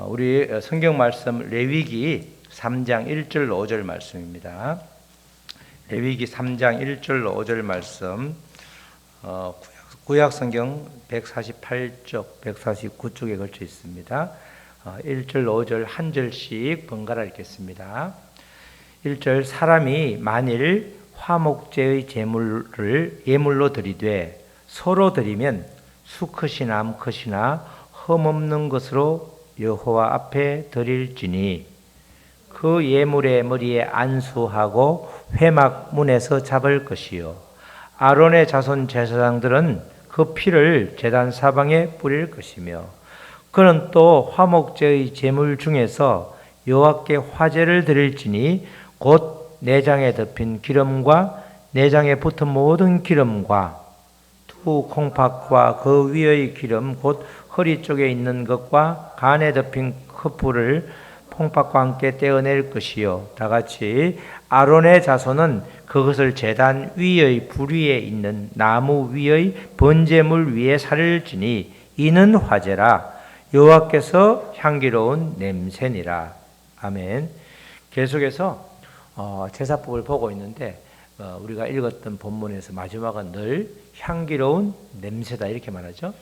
우리 성경 말씀 레위기 3장 1절 5절 말씀입니다. 레위기 3장 1절 5절 말씀, 구약 성경 148쪽, 149쪽에 걸쳐 있습니다. 1절 5절 한 절씩 번갈아 읽겠습니다. 1절, 사람이 만일 화목제의 제물을 예물로 드리되 서로 드리면 수컷이나 암컷이나 흠없는 것으로 여호와 앞에 드릴지니 그 예물의 머리에 안수하고 회막문에서 잡을 것이요 아론의 자손 제사장들은 그 피를 제단 사방에 뿌릴 것이며 그는 또 화목제의 제물 중에서 여호와께 화제를 드릴지니 곧 내장에 덮인 기름과 내장에 붙은 모든 기름과 두 콩팥과 그 위의 기름 곧 허리 쪽에 있는 것과 간에 덮인 흩불을 콩팥과 함께 떼어낼 것이요 다 같이 아론의 자손은 그것을 제단 위의 불 위에 있는 나무 위의 번제물 위에 살을지니 이는 화제라 여호와께서 향기로운 냄새니라. 아멘. 계속해서 제사법을 보고 있는데 우리가 읽었던 본문에서 마지막은 늘 향기로운 냄새다 이렇게 말하죠.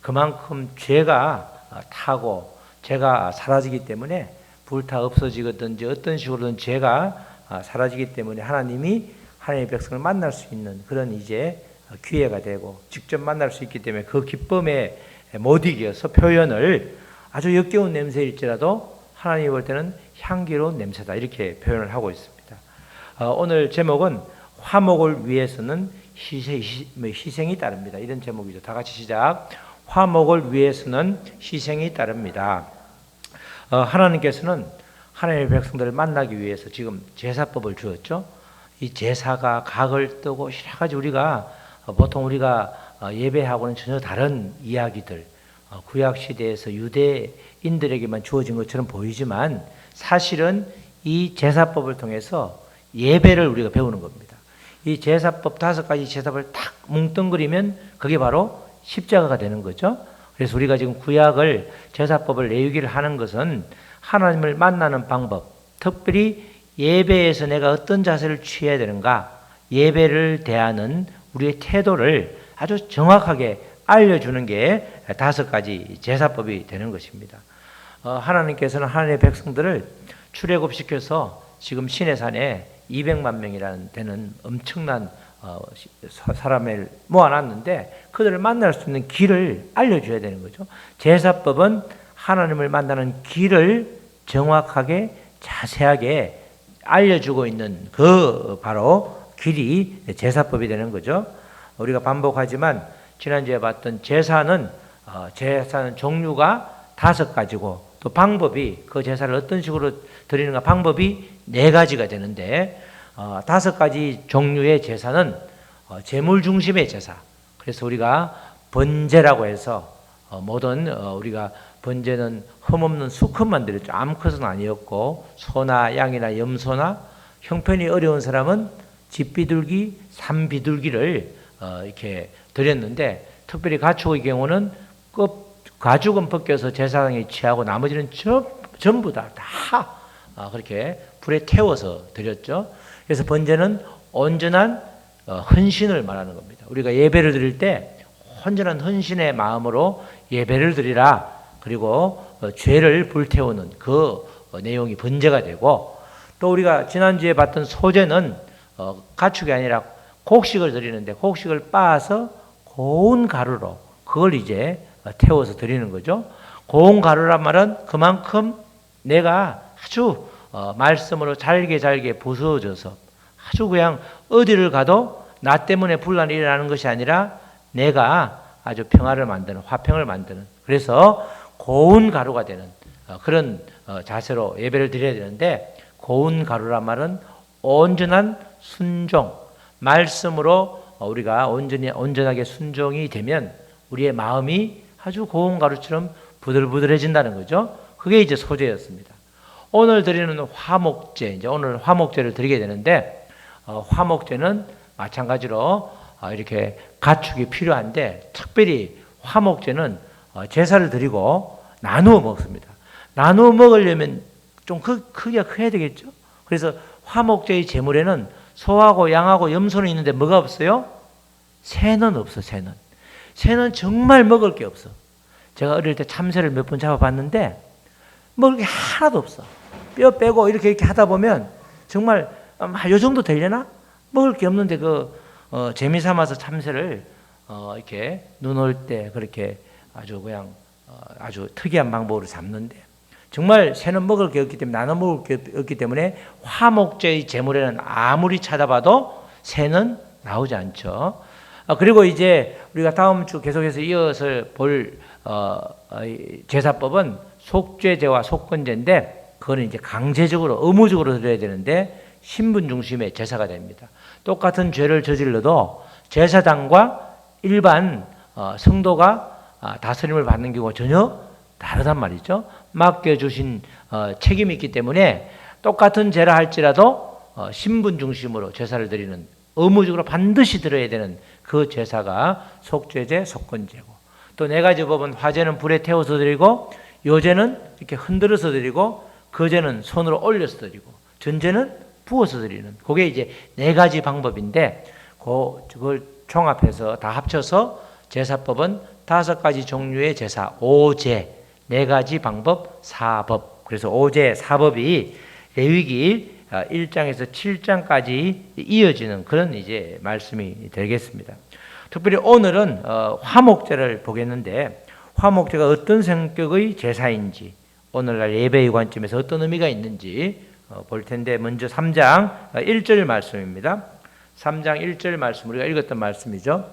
그만큼 죄가 타고 죄가 사라지기 때문에 불타 없어지든지 어떤 식으로든 죄가 사라지기 때문에 하나님이 하나님의 백성을 만날 수 있는 그런 이제 기회가 되고 직접 만날 수 있기 때문에 그 기쁨에 못 이겨서 표현을 아주 역겨운 냄새일지라도 하나님이 볼 때는 향기로운 냄새다 이렇게 표현을 하고 있습니다. 오늘 제목은 화목을 위해서는 희생이 따릅니다. 이런 제목이죠. 다 같이 시작. 화목을 위해서는 희생이 따릅니다. 하나님께서는 하나님의 백성들을 만나기 위해서 지금 제사법을 주었죠. 이 제사가 각을 뜨고 여러 가지 보통 우리가 예배하고는 전혀 다른 이야기들, 구약 시대에서 유대인들에게만 주어진 것처럼 보이지만 사실은 이 제사법을 통해서 예배를 우리가 배우는 겁니다. 이 제사법 5가지 제사법을 탁 뭉뚱그리면 그게 바로 십자가가 되는 거죠. 그래서 우리가 지금 구약을 제사법을 레위기를 하는 것은 하나님을 만나는 방법, 특별히 예배에서 내가 어떤 자세를 취해야 되는가, 예배를 대하는 우리의 태도를 아주 정확하게 알려주는 게 5가지 제사법이 되는 것입니다. 하나님께서는 하나님의 백성들을 출애굽시켜서 지금 시내산에 200만 명이라는 되는 엄청난 사람을 모아놨는데 그들을 만날 수 있는 길을 알려줘야 되는 거죠. 제사법은 하나님을 만나는 길을 정확하게 자세하게 알려주고 있는 그 바로 길이 제사법이 되는 거죠. 우리가 반복하지만 지난주에 봤던 제사는 종류가 5가지고 또 방법이 그 제사를 어떤 식으로 드리는가 방법이 4가지가 되는데 5가지 종류의 제사는 제물 중심의 제사. 그래서 우리가 번제라고 해서 모든 우리가 번제는 흠없는 수컷만 드렸죠. 암컷은 아니었고 소나 양이나 염소나 형편이 어려운 사람은 집비둘기, 산비둘기를 이렇게 드렸는데 특별히 가축의 경우는 가죽은 벗겨서 제사장이 취하고 나머지는 전부 다 그렇게 불에 태워서 드렸죠. 그래서 번제는 온전한 헌신을 말하는 겁니다. 우리가 예배를 드릴 때 온전한 헌신의 마음으로 예배를 드리라. 그리고 죄를 불태우는 그 내용이 번제가 되고 또 우리가 지난주에 봤던 소제는 가축이 아니라 곡식을 드리는데 곡식을 빻아서 고운 가루로 그걸 이제 태워서 드리는 거죠. 고운 가루란 말은 그만큼 내가 아주 말씀으로 잘게 부서져서 아주 그냥 어디를 가도 나 때문에 분란이 일어나는 것이 아니라 내가 아주 평화를 만드는 화평을 만드는 그래서 고운 가루가 되는 그런 자세로 예배를 드려야 되는데 고운 가루란 말은 온전한 순종 말씀으로 우리가 온전하게 순종이 되면 우리의 마음이 아주 고운 가루처럼 부들부들해진다는 거죠. 그게 이제 소제였습니다. 오늘 드리는 화목제, 이제 오늘 화목제를 드리게 되는데 화목제는 마찬가지로 이렇게 가축이 필요한데 특별히 화목제는 제사를 드리고 나누어 먹습니다. 나누어 먹으려면 좀 크기가 커야 되겠죠. 그래서 화목제의 제물에는 소하고 양하고 염소는 있는데 뭐가 없어요? 새는 없어. 새는 정말 먹을 게 없어. 제가 어릴 때 참새를 몇 번 잡아봤는데 먹을 게 하나도 없어. 뼈 빼고 이렇게 하다 보면 정말 요 정도 되려나? 먹을 게 없는데 재미 삼아서 참새를 이렇게 눈 올 때 그렇게 아주 그냥 아주 특이한 방법으로 잡는데, 정말 새는 먹을 게 없기 때문에, 나눠 먹을 게 없기 때문에 화목제의 제물에는 아무리 찾아봐도 새는 나오지 않죠. 그리고 이제 우리가 다음 주 계속해서 이어서 볼 제사법은 속죄제와 속건제인데, 그거는 이제 강제적으로 의무적으로 드려야 되는데 신분 중심의 제사가 됩니다. 똑같은 죄를 저질러도 제사장과 일반 성도가 다스림을 받는 경우가 전혀 다르단 말이죠. 맡겨주신 책임이 있기 때문에 똑같은 죄를 할지라도 신분 중심으로 제사를 드리는, 의무적으로 반드시 드려야 되는 그 제사가 속죄제, 속건제고, 또 네 가지 법은 화제는 불에 태워서 드리고, 요제는 이렇게 흔들어서 드리고, 거제는 손으로 올려서 드리고, 전제는 부어서 드리는, 그게 이제 네 가지 방법인데, 그걸 종합해서 다 합쳐서 제사법은 5가지 종류의 제사, 5제, 4가지 방법, 4법. 그래서 5제, 4법이 레위기 1장에서 7장까지 이어지는 그런 이제 말씀이 되겠습니다. 특별히 오늘은 화목제를 보겠는데, 화목제가 어떤 성격의 제사인지, 오늘날 예배의 관점에서 어떤 의미가 있는지 볼 텐데, 먼저 3장 1절 말씀입니다. 3장 1절 말씀, 우리가 읽었던 말씀이죠.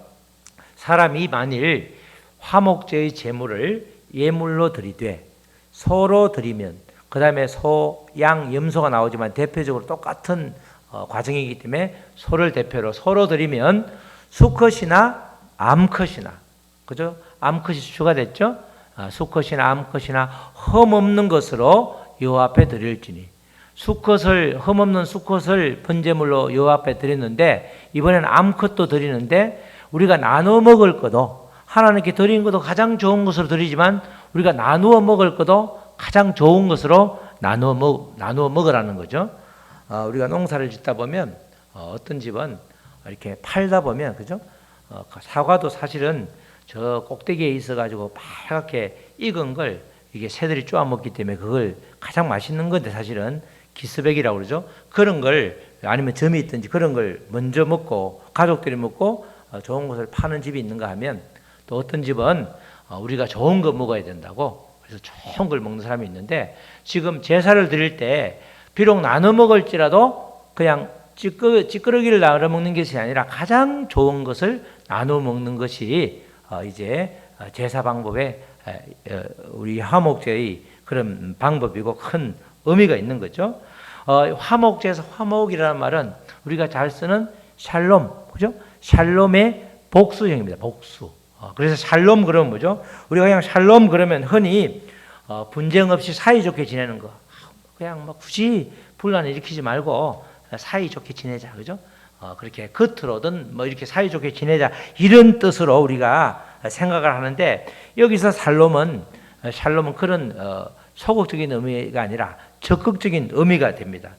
사람이 만일 화목제의 제물을 예물로 드리되 소로 드리면, 그 다음에 소, 양, 염소가 나오지만 대표적으로 똑같은 과정이기 때문에 소를 대표로 소로 드리면 수컷이나 암컷이나, 그죠? 암컷이 추가됐죠? 수컷이나 암컷이나 흠없는 것으로 여호와 앞에 드릴지니, 흠없는 수컷을 번제물로 여호와 앞에 드렸는데, 이번에는 암컷도 드리는데, 우리가 나누어 먹을 것도, 하나님께 드린 것도 가장 좋은 것으로 드리지만 우리가 나누어 먹을 것도 가장 좋은 것으로 나누어 먹으라는 거죠. 우리가 농사를 짓다 보면 어떤 집은 이렇게 팔다 보면, 그죠? 사과도 사실은 저 꼭대기에 있어가지고 빨갛게 익은 걸 이게 새들이 쪼아 먹기 때문에 그걸 가장 맛있는 건데, 사실은 기스백이라고 그러죠. 그런 걸, 아니면 점이 있든지 그런 걸 먼저 먹고 가족들이 먹고 좋은 것을 파는 집이 있는가 하면, 또 어떤 집은 우리가 좋은 거 먹어야 된다고 그래서 좋은 걸 먹는 사람이 있는데, 지금 제사를 드릴 때 비록 나눠 먹을지라도 그냥 찌끄러기를 나눠 먹는 것이 아니라 가장 좋은 것을 나눠 먹는 것이 이제 제사 방법의, 우리 화목제의 그런 방법이고 큰 의미가 있는 거죠. 화목제에서 화목이라는 말은 우리가 잘 쓰는 샬롬, 그죠? 샬롬의 복수형입니다. 복수. 그래서 샬롬 그러면 뭐죠? 우리가 그냥 샬롬 그러면 흔히 분쟁 없이 사이좋게 지내는 거, 그냥 뭐 굳이 분란을 일으키지 말고 사이좋게 지내자, 그죠? 그렇게 겉으로든 뭐 이렇게 사이좋게 지내자, 이런 뜻으로 우리가 생각을 하는데, 여기서 샬롬은 그런 소극적인 의미가 아니라 적극적인 의미가 됩니다.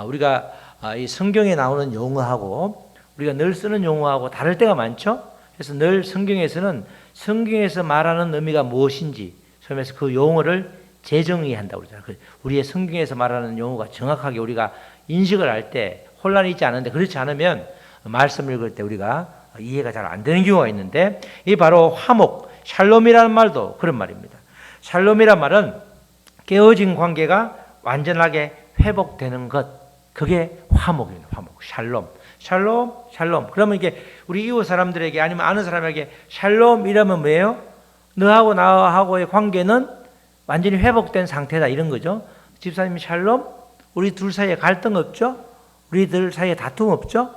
우리가 이 성경에 나오는 용어하고 우리가 늘 쓰는 용어하고 다를 때가 많죠. 그래서 늘 성경에서 말하는 의미가 무엇인지 처음에서 그 용어를 재정의한다고 그러잖아요. 우리의 성경에서 말하는 용어가 정확하게 우리가 인식을 할 때 혼란이 있지 않은데, 그렇지 않으면 말씀을 읽을 때 우리가 이해가 잘 안 되는 경우가 있는데, 이 바로 화목, 샬롬이라는 말도 그런 말입니다. 샬롬이란 말은 깨어진 관계가 완전하게 회복되는 것, 그게 화목입니다. 화목, 샬롬. 샬롬. 그러면 이게 우리 이웃 사람들에게, 아니면 아는 사람에게 샬롬이라면 뭐예요? 너하고 나하고의 관계는 완전히 회복된 상태다, 이런 거죠. 집사님 샬롬? 우리 둘 사이에 갈등 없죠? 우리들 사이에 다툼 없죠?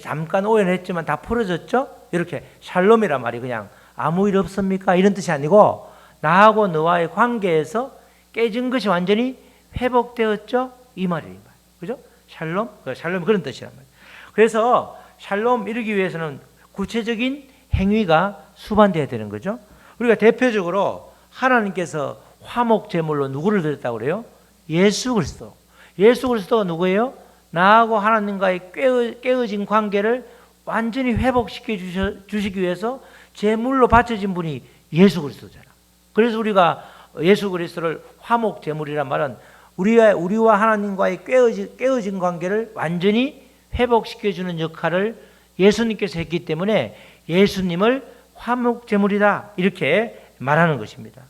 잠깐 오해는 했지만 다 풀어졌죠? 이렇게 샬롬이란 말이 그냥 아무 일 없습니까? 이런 뜻이 아니고, 나하고 너와의 관계에서 깨진 것이 완전히 회복되었죠? 이 말이에요. 그죠? 샬롬 그런 뜻이란 말이에요. 그래서 샬롬 이루기 위해서는 구체적인 행위가 수반되어야 되는 거죠. 우리가 대표적으로 하나님께서 화목 제물로 누구를 드렸다고 그래요? 예수 그리스도. 예수 그리스도가 누구예요? 나하고 하나님과의 깨어진 관계를 완전히 회복시켜 주시기 위해서 제물로 바쳐진 분이 예수 그리스도잖아. 그래서 우리가 예수 그리스도를 화목 제물이란 말은 우리와 하나님과의 깨어진 관계를 완전히 회복시켜 주는 역할을 예수님께서 했기 때문에 예수님을 화목 제물이다 이렇게 말하는 것입니다.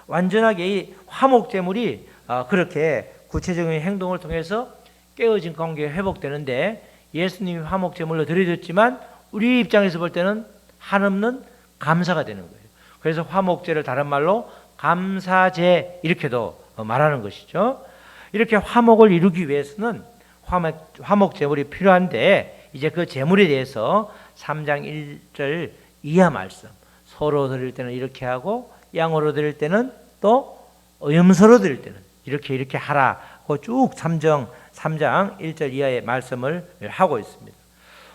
완전하게 이 화목 제물이 그렇게 구체적인 행동을 통해서 깨어진 관계가 회복되는데, 예수님이 화목 제물로 드려졌지만 우리 입장에서 볼 때는 한없는 감사가 되는 거예요. 그래서 화목제를 다른 말로 감사제 이렇게도 말하는 것이죠. 이렇게 화목을 이루기 위해서는 화목 제물이 필요한데, 이제 그 제물에 대해서 3장 1절 이하 말씀, 소로 드릴 때는 이렇게 하고 양으로 드릴 때는 또 염소로 드릴 때는 이렇게 하라고 쭉 3장 1절 이하의 말씀을 하고 있습니다.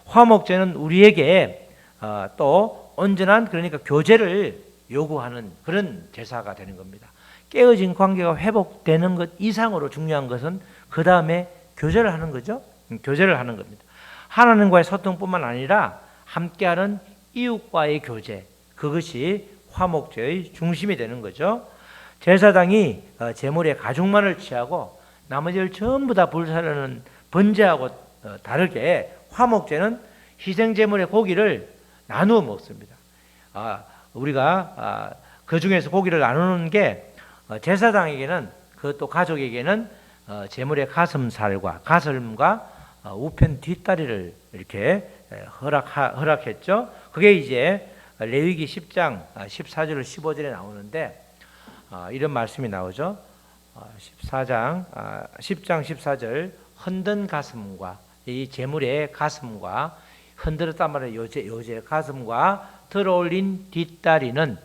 화목제는 우리에게 또 온전한, 그러니까 교제를 요구하는 그런 제사가 되는 겁니다. 깨어진 관계가 회복되는 것 이상으로 중요한 것은 그 다음에 교제를 하는 거죠. 교제를 하는 겁니다. 하나님과의 소통뿐만 아니라 함께하는 이웃과의 교제, 그것이 화목제의 중심이 되는 거죠. 제사장이 제물의 가죽만을 취하고 나머지를 전부 다 불사르는 번제하고 다르게 화목제는 희생제물의 고기를 나누어 먹습니다. 우리가 그 중에서 고기를 나누는 게 제사장에게는, 그것도 가족에게는 제물의 가슴과 우편 뒷다리를 이렇게 허락했죠. 그게 이제 레위기 10장 14절 15절에 나오는데 이런 말씀이 나오죠. 10장 14절 헌든 가슴과, 이 제물의 가슴과, 흔들었단 말이에요. 요제 가슴과 들어올린 뒷다리는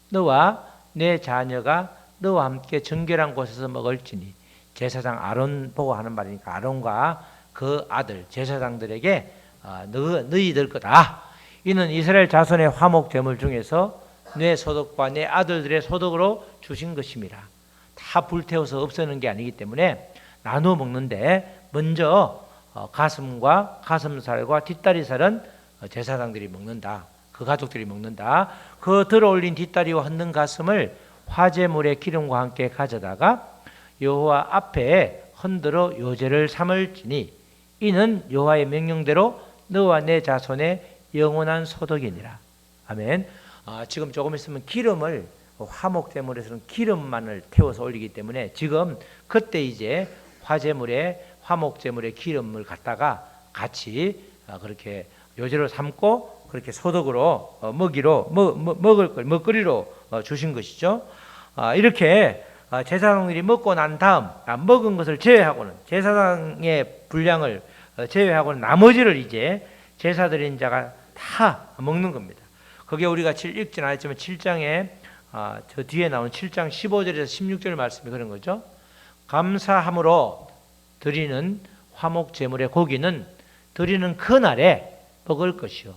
너와 내 자녀가 너와 함께 정결한 곳에서 먹을지니, 제사장 아론 보고 하는 말이니까 아론과 그 아들 제사장들에게 너희들 거다. 이는 이스라엘 자손의 화목 제물 중에서 내 소득과 내 아들들의 소득으로 주신 것임이라. 다 불태워서 없애는 게 아니기 때문에 나누어 먹는데, 먼저 가슴과 가슴살과 뒷다리살은 제사장들이 먹는다. 그 가족들이 먹는다. 그 들어올린 뒷다리와 흔든 가슴을 화제물의 기름과 함께 가져다가 여호와 앞에 흔들어 요제를 삼을지니, 이는 여호와의 명령대로 너와 내 자손의 영원한 소득이니라. 아멘. 지금 조금 있으면 기름을, 화목제물에서는 기름만을 태워서 올리기 때문에 지금 그때 이제 화목제물에 기름을 갖다가 같이 그렇게 요제로 삼고 그렇게 소득으로 먹거리로 주신 것이죠. 이렇게 제사장들이 먹고 난 다음 먹은 것을 제외하고는, 제사장의 분량을 제외하고는 나머지를 이제 제사 드린 자가 다 먹는 겁니다. 그게 우리가 읽지는 않았지만 7장에 저 뒤에 나온 7장 15절에서 16절 말씀이 그런 거죠. 감사함으로 드리는 화목 제물의 고기는 드리는 그날에 먹을 것이요.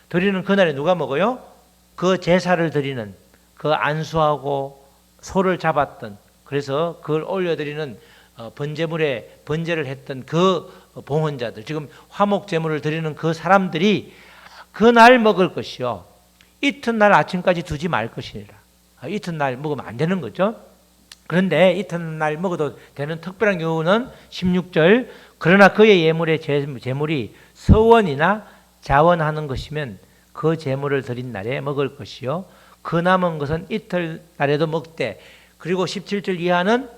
드리는 그날에 누가 먹어요? 그 제사를 드리는, 그 안수하고 소를 잡았던, 그래서 그걸 올려드리는 번제를 했던 그 봉헌자들, 지금 화목 제물을 드리는 그 사람들이 그날 먹을 것이요. 이튿날 아침까지 두지 말 것이니라. 이튿날 먹으면 안 되는 거죠. 그런데 이튿날 먹어도 되는 특별한 경우는 16절, 그러나 그의 예물의 제물이 서원이나 자원하는 것이면 그 제물을 드린 날에 먹을 것이요. 그 남은 것은 이튿날에도 먹되, 그리고 17절 이하는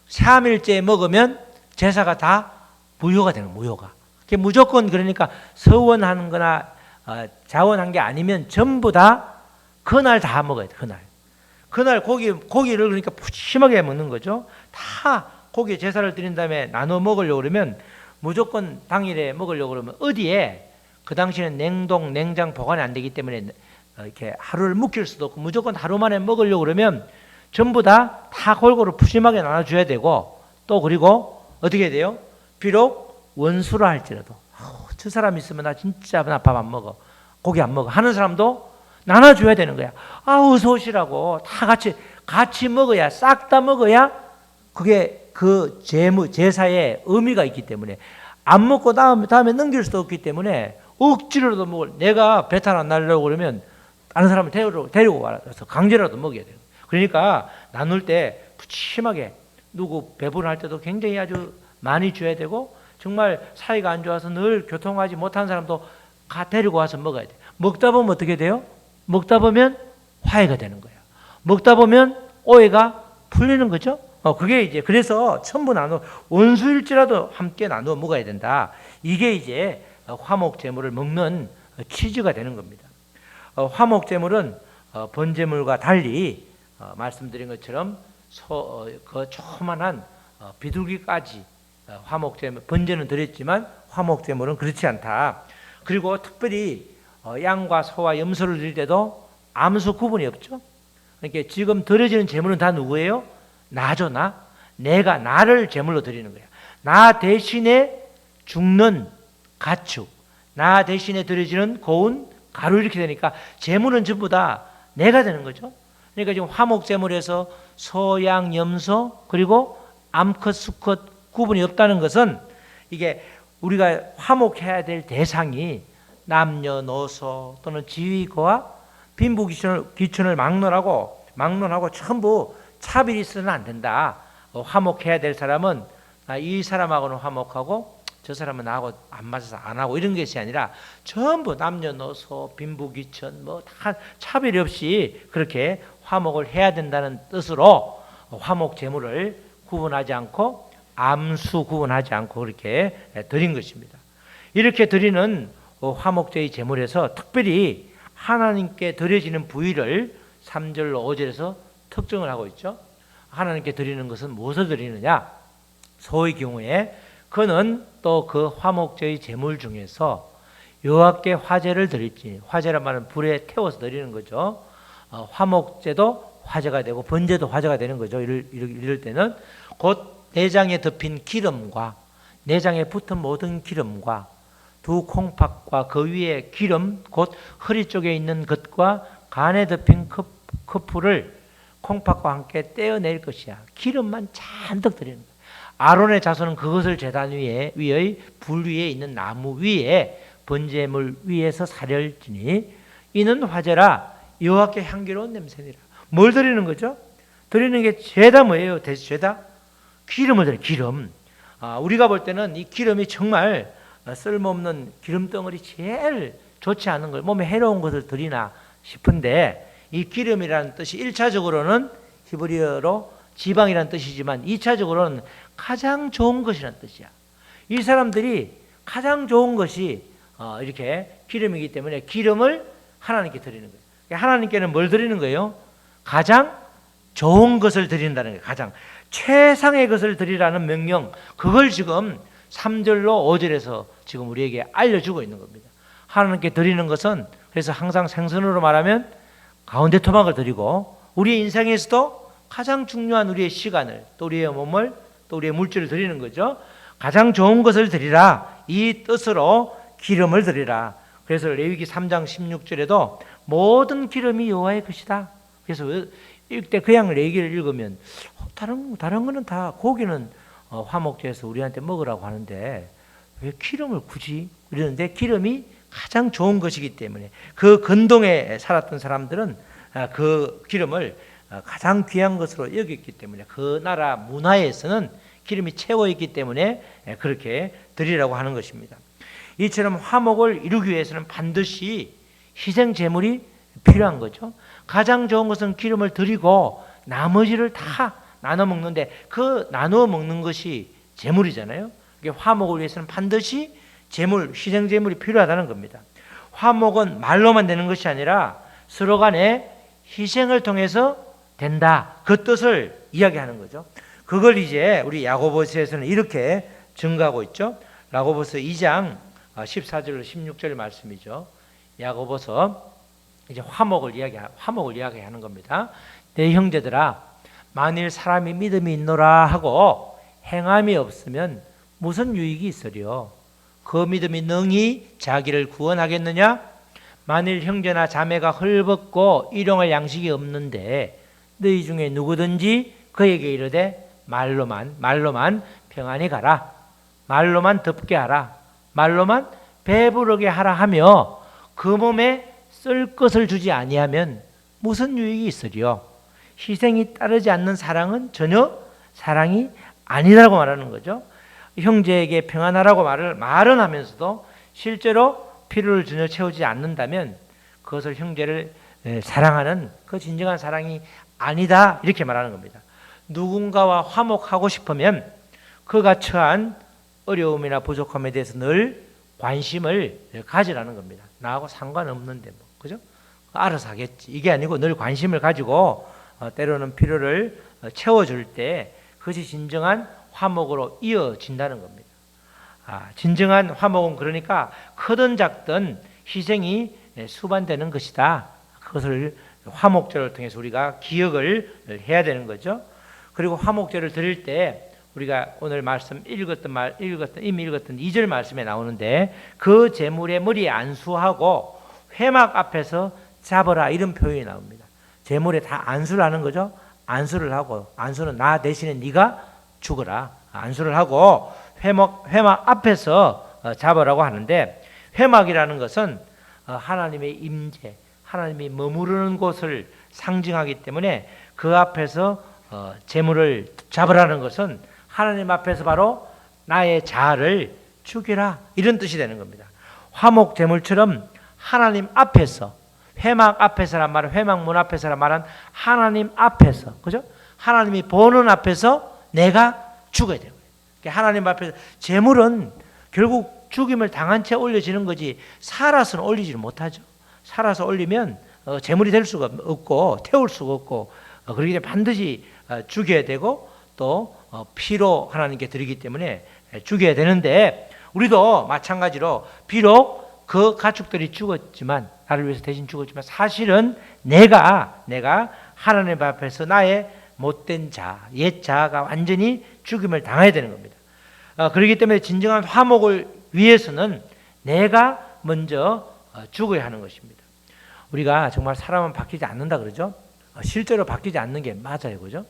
3일째 먹으면 제사가 다 무효가 되는, 무효가. 무조건, 그러니까 서원하는 거나 자원한 게 아니면 전부 다 그날 다 먹어야 돼. 그날 고기를 그러니까 푸짐하게 먹는 거죠. 다 고기 제사를 드린 다음에 나눠 먹으려고 그러면, 무조건 당일에 먹으려고 그러면 어디에, 그 당시에는 냉장 보관이 안 되기 때문에 이렇게 하루를 묵힐 수도 없고, 무조건 하루 만에 먹으려고 그러면 전부 다 골고루 푸짐하게 나눠줘야 되고, 또 그리고 어떻게 돼요? 비록 원수라 할지라도, 저 사람 있으면 나 진짜 나 밥 안 먹어, 고기 안 먹어 하는 사람도 나눠줘야 되는 거야. 어서 오시라고 다 같이 같이 먹어야, 싹 다 먹어야 그게 그 제사에 의미가 있기 때문에, 안 먹고 다음에 넘길 수도 없기 때문에 억지로라도 먹을, 내가 배탈 안 나려고 그러면 다른 사람을 데리고 와서 강제로라도 먹여야 돼요. 그러니까 나눌 때 푸짐하게, 누구 배분할 때도 굉장히 아주 많이 줘야 되고, 정말 사이가 안 좋아서 늘 교통하지 못한 사람도 데리고 와서 먹어야 돼요. 먹다 보면 어떻게 돼요? 먹다 보면 화해가 되는 거예요. 먹다 보면 오해가 풀리는 거죠. 그게 이제, 그래서 전부 원수일지라도 함께 나누어 먹어야 된다. 이게 이제 화목제물을 먹는 취지가 되는 겁니다. 화목제물은 번제물과 달리 말씀드린 것처럼 그 조그만한 비둘기까지 화목제물, 번제는 드렸지만 화목제물은 그렇지 않다. 그리고 특별히 양과 소와 염소를 드릴 때도 암소 구분이 없죠. 그러니까 지금 드려지는 제물은 다 누구예요? 나죠, 나. 내가 나를 제물로 드리는 거야. 나 대신에 죽는 가축, 나 대신에 드려지는 고운 가루, 이렇게 되니까 제물은 전부 다 내가 되는 거죠. 그러니까 지금 화목제물에서 소, 양, 염소 그리고 암컷, 수컷 구분이 없다는 것은, 이게 우리가 화목해야 될 대상이 남녀노소 또는 지위고와 빈부귀천을 막론하고 전부 차별이 있어서는 안 된다. 화목해야 될 사람은 이 사람하고는 화목하고 저 사람은 나하고 안 맞아서 안 하고, 이런 것이 아니라 전부 남녀노소 빈부귀천 뭐 다 차별이 없이 그렇게 화목을 해야 된다는 뜻으로 화목 제물을 구분하지 않고, 암수 구분하지 않고 그렇게 드린 것입니다. 이렇게 드리는 화목제의 제물에서 특별히 하나님께 드려지는 부위를 3절로 5절에서 특정을 하고 있죠. 하나님께 드리는 것은 무엇을 드리느냐? 소의 경우에 그는 또 그 화목제의 제물 중에서 여호와께 화제를 드릴지, 화제란 말은 불에 태워서 드리는 거죠. 화목제도 화제가 되고 번제도 화제가 되는 거죠. 이럴 때는 곧 내장에 덮인 기름과 내장에 붙은 모든 기름과 두 콩팥과 그 위에 기름, 곧 허리 쪽에 있는 것과 간에 덮인 커프를 콩팥과 함께 떼어낼 것이야. 기름만 잔뜩 드리는 거야. 아론의 자손은 그것을 제단 위의 불 위에 있는 나무 위에 번제물 위에서 사려지니 이는 화제라 여호와께 향기로운 냄새니라. 뭘 드리는 거죠? 드리는 게 죄다 뭐예요? 죄다? 기름을 드려요. 기름. 우리가 볼 때는 이 기름이 정말 쓸모없는 기름덩어리, 제일 좋지 않은 걸, 몸에 해로운 것을 드리나 싶은데, 이 기름이라는 뜻이 1차적으로는 히브리어로 지방이라는 뜻이지만 2차적으로는 가장 좋은 것이라는 뜻이야. 이 사람들이 가장 좋은 것이 이렇게 기름이기 때문에 기름을 하나님께 드리는 거예요. 하나님께는 뭘 드리는 거예요? 가장 좋은 것을 드린다는 거예요. 가장 최상의 것을 드리라는 명령, 그걸 지금 3절로 5절에서 지금 우리에게 알려주고 있는 겁니다. 하나님께 드리는 것은, 그래서 항상 생선으로 말하면 가운데 토막을 드리고, 우리의 인생에서도 가장 중요한 우리의 시간을, 또 우리의 몸을, 또 우리의 물질을 드리는 거죠. 가장 좋은 것을 드리라, 이 뜻으로 기름을 드리라. 그래서 레위기 3장 16절에도 모든 기름이 여호와의 것이다. 그래서 이때 그냥 레위기를 읽으면 다른 거는 다, 고기는 화목제에서 우리한테 먹으라고 하는데 왜 기름을 굳이? 이러는데 기름이 가장 좋은 것이기 때문에, 그 근동에 살았던 사람들은 그 기름을 가장 귀한 것으로 여겼기 때문에, 그 나라 문화에서는 기름이 최고였기 때문에 그렇게 드리라고 하는 것입니다. 이처럼 화목을 이루기 위해서는 반드시 희생 제물이 필요한 거죠. 가장 좋은 것은 기름을 드리고 나머지를 다 나눠 먹는데, 그 나누어 먹는 것이 제물이잖아요. 화목을 위해서는 반드시 제물, 희생 제물이 필요하다는 겁니다. 화목은 말로만 되는 것이 아니라 서로 간에 희생을 통해서 된다, 그 뜻을 이야기하는 거죠. 그걸 이제 우리 야고보서에서는 이렇게 증거하고 있죠. 야고보서 2장 14절로 16절 말씀이죠. 야고보서 이제 화목을 이야기하는 겁니다. 내 형제들아, 만일 사람이 믿음이 있노라 하고 행함이 없으면 무슨 유익이 있으리요? 그 믿음이 능히 자기를 구원하겠느냐? 만일 형제나 자매가 헐벗고 일용할 양식이 없는데 너희 중에 누구든지 그에게 이르되 말로만 평안히 가라, 말로만 덮게 하라, 말로만 배부르게 하라 하며 그 몸에 쓸 것을 주지 아니하면 무슨 유익이 있으리요? 희생이 따르지 않는 사랑은 전혀 사랑이 아니라고 말하는 거죠. 형제에게 평안하라고 말은 하면서도 실제로 필요를 전혀 채우지 않는다면 그것을 형제를 사랑하는 그 진정한 사랑이 아니다, 이렇게 말하는 겁니다. 누군가와 화목하고 싶으면 그가 처한 어려움이나 부족함에 대해서 늘 관심을 가지라는 겁니다. 나하고 상관없는데 뭐, 그죠? 알아서 하겠지, 이게 아니고 늘 관심을 가지고 때로는 필요를 채워줄 때 그것이 진정한 화목으로 이어진다는 겁니다. 진정한 화목은 그러니까 크든 작든 희생이 수반되는 것이다. 그것을 화목제를 통해서 우리가 기억을 해야 되는 거죠. 그리고 화목제를 드릴 때 우리가 오늘 말씀 이미 읽었던 2절 말씀에 나오는데 그 제물의 머리에 안수하고 회막 앞에서 잡으라, 이런 표현이 나옵니다. 제물에 다 안수를 하는 거죠. 안수를 하고, 안수는 나 대신에 네가 죽어라, 안수를 하고 회막 앞에서 잡으라고 하는데, 회막이라는 것은 하나님의 임재, 하나님이 머무르는 곳을 상징하기 때문에 그 앞에서 제물을 잡으라는 것은 하나님 앞에서 바로 나의 자아를 죽이라, 이런 뜻이 되는 겁니다. 화목 제물처럼 하나님 앞에서, 회막 앞에서란 말은 회막문 앞에서란 말은 하나님 앞에서, 그죠? 하나님이 보는 앞에서 내가 죽어야 되는 거예요. 그러니까 하나님 앞에서 제물은 결국 죽임을 당한 채 올려지는 거지 살아서는 올리지를 못하죠. 살아서 올리면 제물이 될 수가 없고 태울 수가 없고, 그렇기 때문에 반드시 죽여야 되고 또 피로 하나님께 드리기 때문에 죽여야 되는데, 우리도 마찬가지로 비록 그 가축들이 죽었지만, 나를 위해서 대신 죽었지만 사실은 내가 하나님 앞에서 나의 못된 자, 옛 자아가 완전히 죽임을 당해야 되는 겁니다. 그렇기 때문에 진정한 화목을 위해서는 내가 먼저 죽어야 하는 것입니다. 우리가 정말 사람은 바뀌지 않는다 그러죠. 실제로 바뀌지 않는 게 맞아요, 그죠?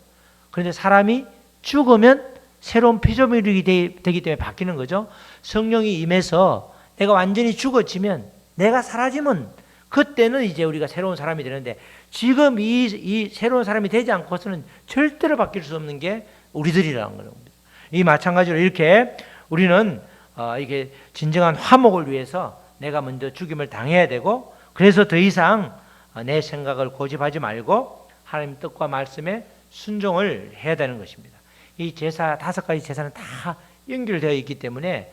그런데 사람이 죽으면 새로운 피조물이 되기 때문에 바뀌는 거죠. 성령이 임해서 내가 완전히 죽어지면, 내가 사라지면 그때는 이제 우리가 새로운 사람이 되는데, 지금 이 새로운 사람이 되지 않고서는 절대로 바뀔 수 없는 게 우리들이라는 겁니다. 이 마찬가지로 이렇게 우리는 이게 진정한 화목을 위해서 내가 먼저 죽임을 당해야 되고, 그래서 더 이상 내 생각을 고집하지 말고 하나님 뜻과 말씀에 순종을 해야 되는 것입니다. 이 제사, 5가지 제사는 다 연결되어 있기 때문에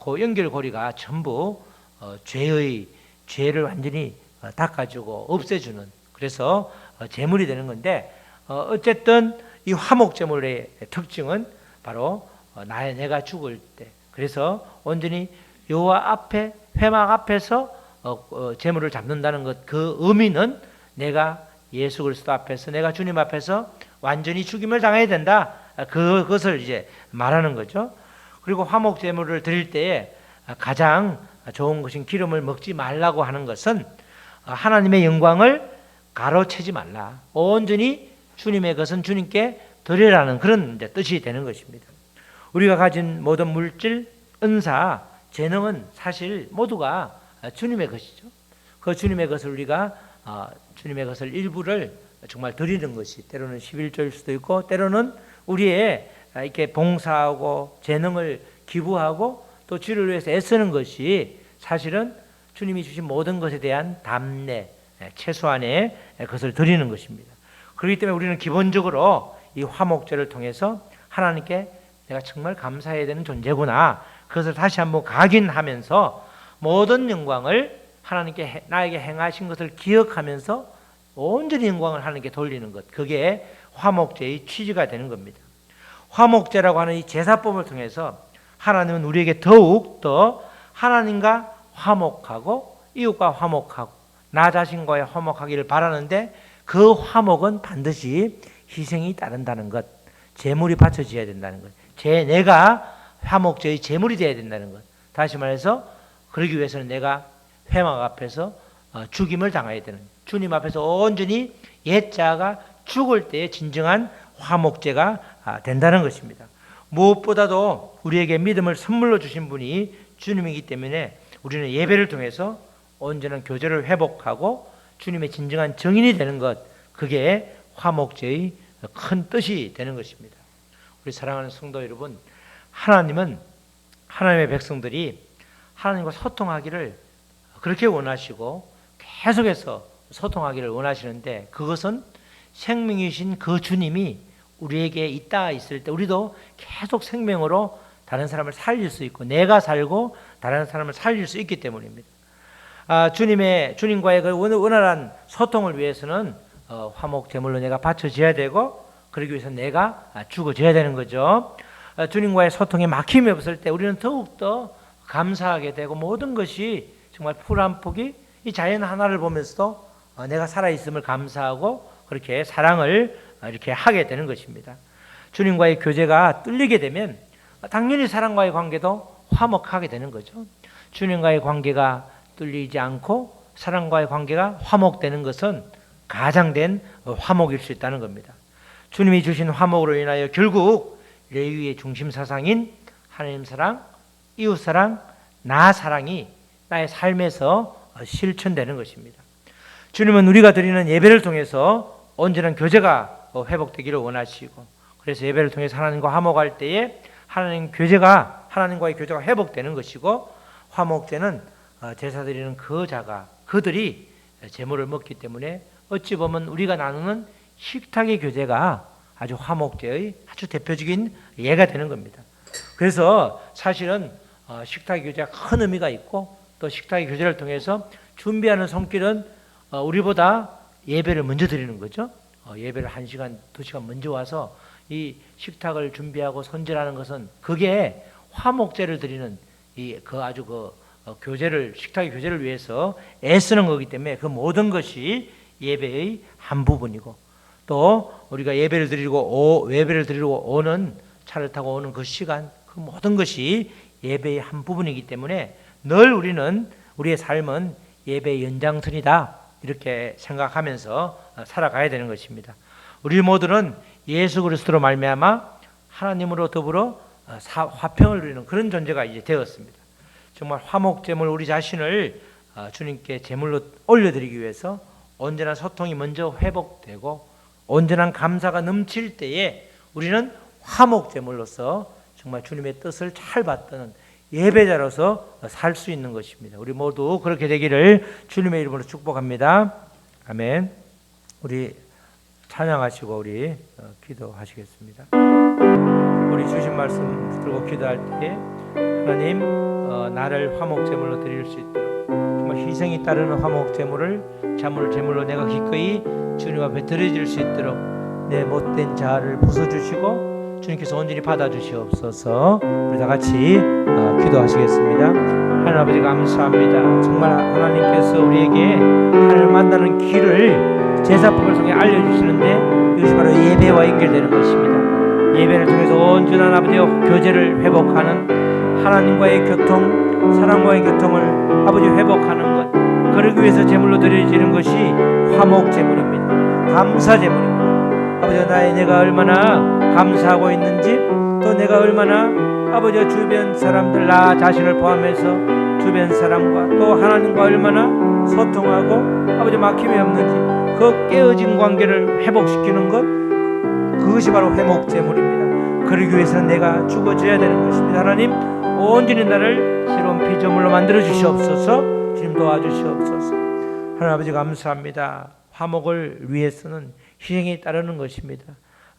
그 연결고리가 전부 죄를 완전히 닦아주고 없애주는, 그래서 제물이 되는 건데, 어쨌든 이 화목 제물의 특징은 바로 내가 죽을 때, 그래서 온전히 여호와 앞에, 회막 앞에서 제물을 잡는다는 것, 그 의미는 내가 예수 그리스도 앞에서, 내가 주님 앞에서 완전히 죽임을 당해야 된다, 그것을 이제 말하는 거죠. 그리고 화목 제물을 드릴 때에 가장 좋은 것인 기름을 먹지 말라고 하는 것은 하나님의 영광을 가로채지 말라, 온전히 주님의 것은 주님께 드리라는 그런 뜻이 되는 것입니다. 우리가 가진 모든 물질, 은사, 재능은 사실 모두가 주님의 것이죠. 그 주님의 것을 우리가 주님의 것을 일부를 정말 드리는 것이 때로는 11조일 수도 있고, 때로는 우리의 이렇게 봉사하고 재능을 기부하고 또 주를 위해서 애쓰는 것이 사실은 주님이 주신 모든 것에 대한 담내, 최소한의 것을 드리는 것입니다. 그렇기 때문에 우리는 기본적으로 이 화목제를 통해서 하나님께 내가 정말 감사해야 되는 존재구나, 그것을 다시 한번 각인하면서 모든 영광을 하나님께 나에게 행하신 것을 기억하면서 온전히 영광을 하나님께 돌리는 것, 그게 화목제의 취지가 되는 겁니다. 화목제라고 하는 이 제사법을 통해서 하나님은 우리에게 더욱 더 하나님과 화목하고 이웃과 화목하고 나 자신과의 화목하기를 바라는데, 그 화목은 반드시 희생이 따른다는 것, 제물이 바쳐져야 된다는 것, 내가 화목제의 제물이 되어야 된다는 것. 다시 말해서 그러기 위해서는 내가 회막 앞에서 죽임을 당해야 되는, 주님 앞에서 온전히 옛 자아가 죽을 때의 진정한 화목제가 된다는 것입니다. 무엇보다도 우리에게 믿음을 선물로 주신 분이 주님이기 때문에 우리는 예배를 통해서 온전한 교제를 회복하고 주님의 진정한 증인이 되는 것, 그게 화목제의 큰 뜻이 되는 것입니다. 우리 사랑하는 성도 여러분, 하나님은 하나님의 백성들이 하나님과 소통하기를 그렇게 원하시고 계속해서 소통하기를 원하시는데, 그것은 생명이신 그 주님이 우리에게 있을 때 우리도 계속 생명으로 다른 사람을 살릴 수 있고 내가 살고 다른 사람을 살릴 수 있기 때문입니다. 주님과의 그 원활한 소통을 위해서는 화목 제물로 내가 바쳐져야 되고, 그러기 위해서 내가 죽어져야 되는 거죠. 주님과의 소통에 막힘이 없을 때 우리는 더욱더 감사하게 되고, 모든 것이 정말 풀 한 폭이 이 자연 하나를 보면서도 내가 살아있음을 감사하고 그렇게 사랑을 이렇게 하게 되는 것입니다. 주님과의 교제가 뚫리게 되면 당연히 사람과의 관계도 화목하게 되는 거죠. 주님과의 관계가 뚫리지 않고 사람과의 관계가 화목되는 것은 가장된 화목일 수 있다는 겁니다. 주님이 주신 화목으로 인하여 결국 레위의 중심 사상인 하나님 사랑, 이웃 사랑, 나 사랑이 나의 삶에서 실천되는 것입니다. 주님은 우리가 드리는 예배를 통해서 온전한 교제가 회복되기를 원하시고, 그래서 예배를 통해서 하나님과 화목할 때에 하나님과의 교제가 회복되는 것이고, 화목제는 제사 드리는 그들이 제물을 먹기 때문에 어찌 보면 우리가 나누는 식탁의 교제가 아주 화목제의 아주 대표적인 예가 되는 겁니다. 그래서 사실은 식탁의 교제가 큰 의미가 있고, 또 식탁의 교제를 통해서 준비하는 손길은 우리보다 예배를 먼저 드리는 거죠. 예배를 1시간, 2시간 먼저 와서 이 식탁을 준비하고 손질하는 것은 그게 화목제를 드리는 식탁의 교제를 위해서 애쓰는 거기 때문에 그 모든 것이 예배의 한 부분이고, 또 우리가 예배를 드리고 오는 차를 타고 오는 그 시간, 그 모든 것이 예배의 한 부분이기 때문에 늘 우리의 삶은 예배의 연장선이다, 이렇게 생각하면서 살아가야 되는 것입니다. 우리 모두는 예수 그리스도로 말미암아 하나님으로 더불어 화평을 누리는 그런 존재가 이제 되었습니다. 정말 화목제물 우리 자신을 주님께 제물로 올려드리기 위해서 온전한 소통이 먼저 회복되고 온전한 감사가 넘칠 때에 우리는 화목제물로서 정말 주님의 뜻을 잘 받드는 예배자로서 살 수 있는 것입니다. 우리 모두 그렇게 되기를 주님의 이름으로 축복합니다. 아멘. 우리 찬양하시고 우리 기도하시겠습니다. 우리 주신 말씀 붙들고 기도할 때 하나님, 나를 화목제물로 드릴 수 있도록 정말 희생이 따르는 화목제물을 제물로 내가 기꺼이 주님 앞에 드려질 수 있도록 내 못된 자아를 부숴주시고 주님께서 온전히 받아주시옵소서. 우리 다 같이 기도하시겠습니다. 하나님 아버지 감사합니다. 정말 하나님께서 우리에게 하나님을 만나는 길을 제사법을 통해 알려주시는데 이것이 바로 예배와 연결되는 것입니다. 예배를 통해서 온전한 아버지의 교제를 회복하는 하나님과의 교통, 사랑과의 교통을 아버지 회복하는 것, 그러기 위해서 제물로 드려지는 것이 화목제물입니다. 감사제물입니다. 아버지, 내가 얼마나 감사하고 있는지, 또 내가 얼마나 아버지 주변 사람들, 나 자신을 포함해서 주변 사람과 또 하나님과 얼마나 소통하고 아버지 막힘이 없는지, 그 깨어진 관계를 회복시키는 것, 그것이 바로 회목제물입니다. 그러기 위해서는 내가 죽어져야 되는 것입니다. 하나님, 온전히 나를 새로운 피조물로 만들어 주시옵소서. 주님 도와주시옵소서. 하나님 아버지 감사합니다. 화목을 위해서는 희생이 따르는 것입니다.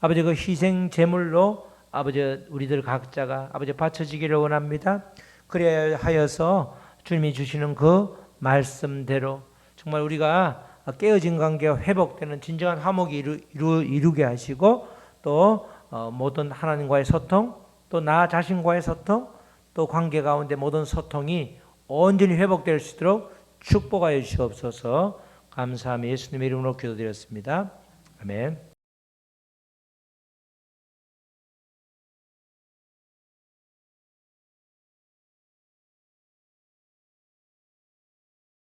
아버지, 그 희생 제물로 아버지 우리들 각자가 아버지 바쳐지기를 원합니다. 그래야 하여서 주님이 주시는 그 말씀대로 정말 우리가 깨어진 관계가 회복되는 진정한 화목이 이루게 하시고, 또 모든 하나님과의 소통, 또 나 자신과의 소통, 또 관계 가운데 모든 소통이 온전히 회복될 수 있도록 축복하여 주시옵소서. 감사하며 예수님의 이름으로 기도드렸습니다. 아멘.